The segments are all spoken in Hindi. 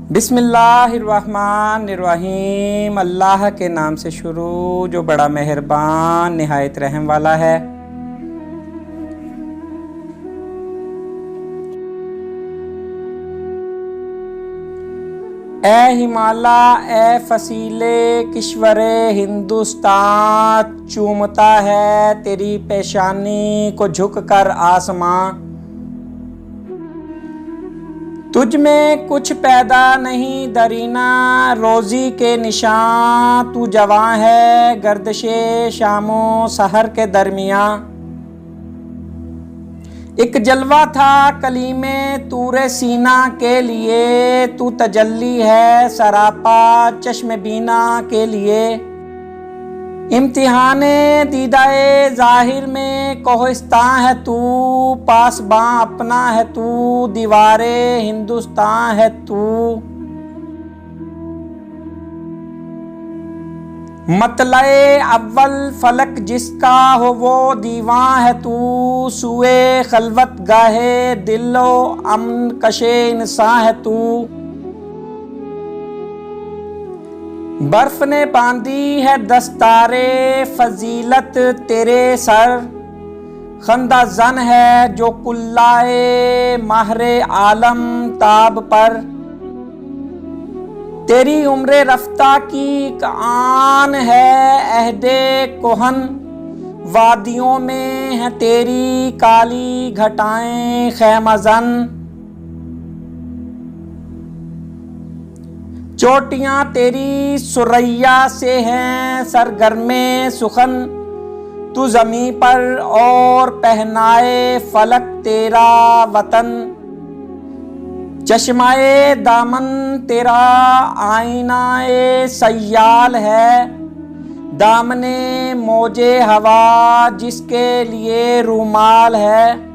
बिस्मिल्लाहिर्रहमानिर्रहीम। अल्लाह के नाम से शुरू जो बड़ा मेहरबान निहायत रहम वाला है। ए हिमाला ए फसीले किश्वरे हिंदुस्तान, चूमता है तेरी पेशानी को झुक कर आसमां। तुझ में कुछ पैदा नहीं दरीना रोज़ी के निशान, तू जवां है गर्दशे शामो सहर के दरमियाँ। एक जलवा था कलीमे तूरे सीना के लिए, तू तजल्ली है सरापा चश्म बीना के लिए। इम्तिहाने दीदाए ज़ाहिर में कोहिस्तां है तू, पासबां अपना है तू, दीवारे हिंदुस्तान है तू। मतलए अव्वल फलक जिसका हो वो दीवां है तू, सुए खलवत गाहे दिलो अमन कशे इंसान है तू। बर्फ ने बांधी है दस्तारे फजीलत तेरे सर, खंदा जन है जो कुल्लाए माहरे आलम ताब पर। तेरी उम्र रफ्ता की आन है अहदे कोहन, वादियों में है तेरी काली घटाएं खैमजन। चोटियां तेरी सुरैया से हैं सरगर्मे सुखन, तू जमी पर और पहनाए फलक तेरा वतन। चश्माए दामन तेरा आईनाए सयाल है, दामने मौजे हवा जिसके लिए रूमाल है।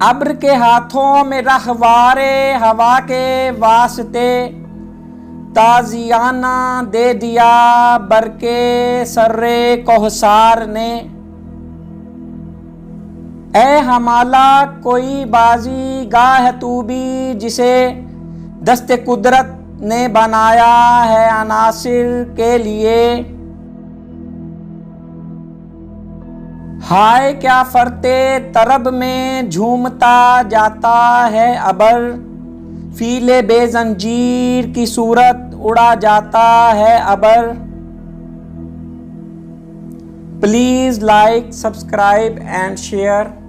अब्र के हाथों में रखवारे हवा के वास्ते, ताजियाना दे दिया बरके सर्रे कोहसार ने। ए हमाला कोई बाजी गाह तू भी जिसे दस्ते कुदरत ने बनाया है अनासिर के लिए। हाय क्या फरते तरब में झूमता जाता है अबर, फीले बेजंजीर की सूरत उड़ा जाता है अबर। Please like subscribe and share.